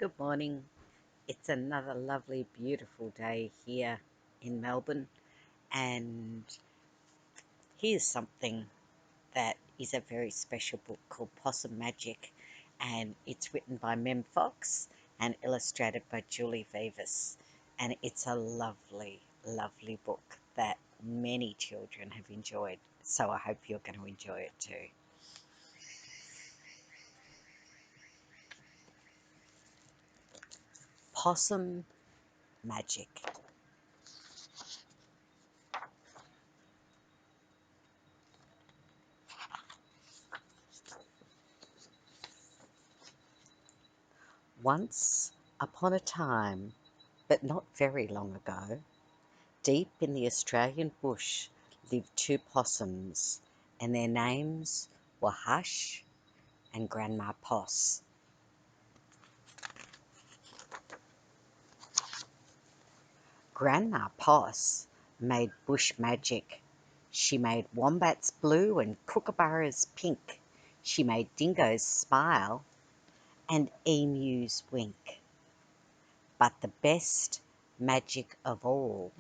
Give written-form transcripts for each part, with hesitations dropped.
Good morning. It's another lovely, beautiful day here in Melbourne, and here's something that is a very special book called Possum Magic, and it's written by Mem Fox and illustrated by Julie Vivas, and it's a lovely, lovely book that many children have enjoyed, so I hope you're going to enjoy it too. Possum Magic. Once upon a time, but not very long ago, deep in the Australian bush lived two possums, and their names were Hush and Grandma Poss. Grandma Poss made bush magic. She made wombats blue and kookaburras pink. She made dingoes smile and emus wink. But the best magic of all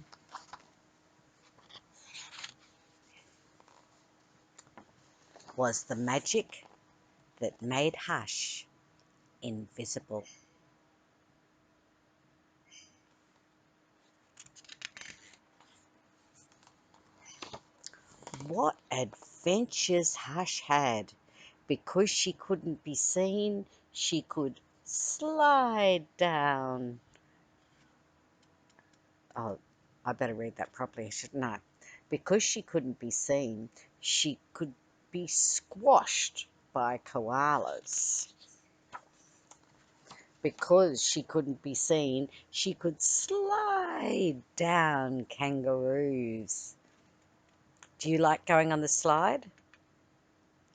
was the magic that made Hush invisible. What adventures Hush had! Because she couldn't be seen, she could slide down. Oh, I better read that properly, shouldn't I? Because she couldn't be seen, she could be squashed by koalas. Because she couldn't be seen, she could slide down kangaroos. Do you like going on the slide?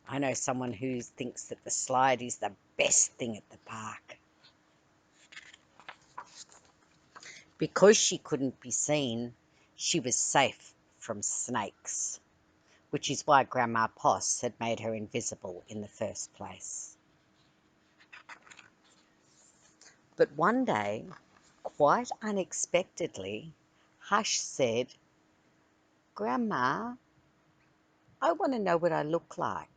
I know someone who thinks that the slide is the best thing at the park. Because she couldn't be seen, she was safe from snakes, which is why Grandma Poss had made her invisible in the first place. But one day, quite unexpectedly, Hush said, "Grandma, I want to know what I look like.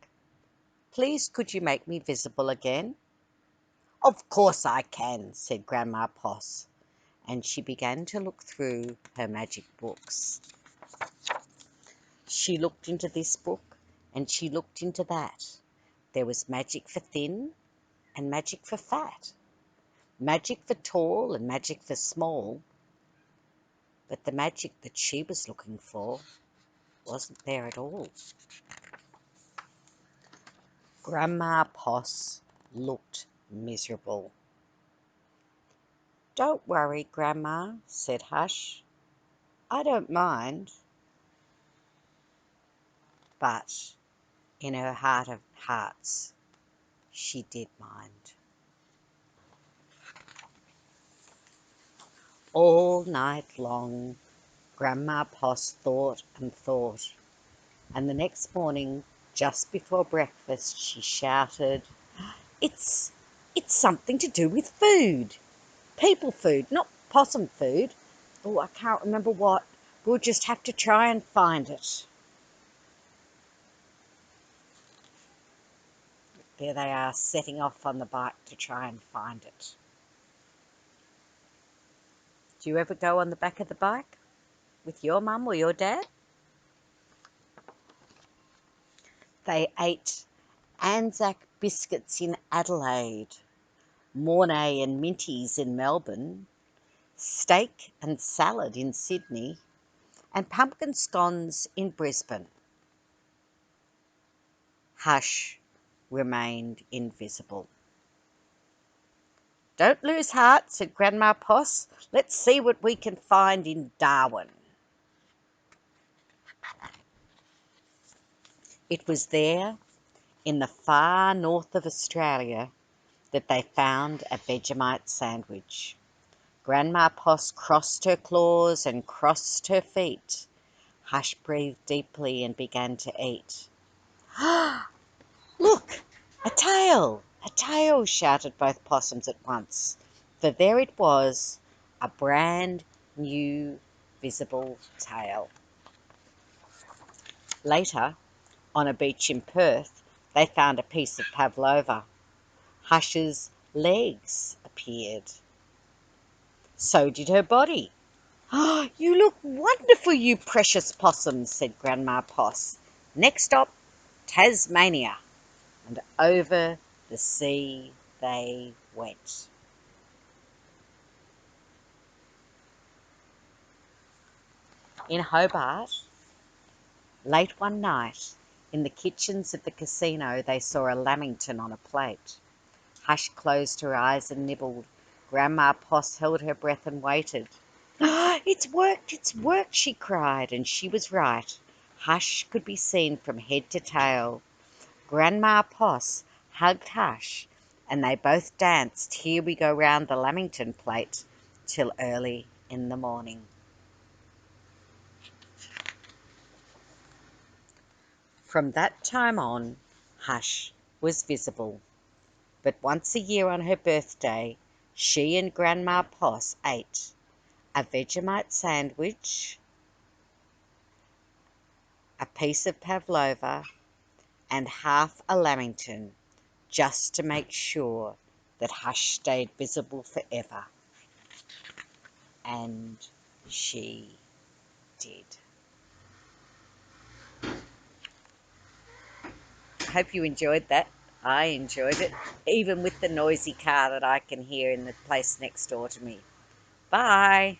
Please could you make me visible again?" "Of course I can," said Grandma Poss, and she began to look through her magic books. She looked into this book, and she looked into that. There was magic for thin and magic for fat, magic for tall and magic for small, but the magic that she was looking for wasn't there at all. Grandma Poss looked miserable. "Don't worry, Grandma," said Hush. "I don't mind." But in her heart of hearts, she did mind. All night long, Grandma Poss thought and thought, and the next morning, just before breakfast, she shouted, It's something to do with food. People food, not possum food. Oh, I can't remember what. We'll just have to try and find it." There they are, setting off on the bike to try and find it. Do you ever go on the back of the bike with your mum or your dad? They ate Anzac biscuits in Adelaide, Mornay and Minties in Melbourne, steak and salad in Sydney, and pumpkin scones in Brisbane. Hush remained invisible. "Don't lose heart," said Grandma Poss. "Let's see what we can find in Darwin." It was there, in the far north of Australia, that they found a Vegemite sandwich. Grandma Poss crossed her claws and crossed her feet. Hush breathed deeply and began to eat. "Look, a tail! A tail!" shouted both possums at once. for there it was, a brand new visible tail. Later, on a beach in Perth, they found a piece of pavlova. Hush's legs appeared. So did her body. "Oh, you look wonderful, you precious possum," said Grandma Poss. Next stop, Tasmania. And over the sea they went. In Hobart, late one night, in the kitchens of the casino, they saw a lamington on a plate. Hush closed her eyes and nibbled. Grandma Poss held her breath and waited. It's worked, she cried, and she was right. Hush could be seen from head to tail. Grandma Poss hugged Hush, and they both danced "Here We Go Round the Lamington Plate" till early in the morning. From that time on, Hush was visible. But once a year on her birthday, she and Grandma Poss ate a Vegemite sandwich, a piece of pavlova, and half a lamington, just to make sure that Hush stayed visible forever. And she did. I hope you enjoyed that. I enjoyed it, even with the noisy car that I can hear in the place next door to me. Bye.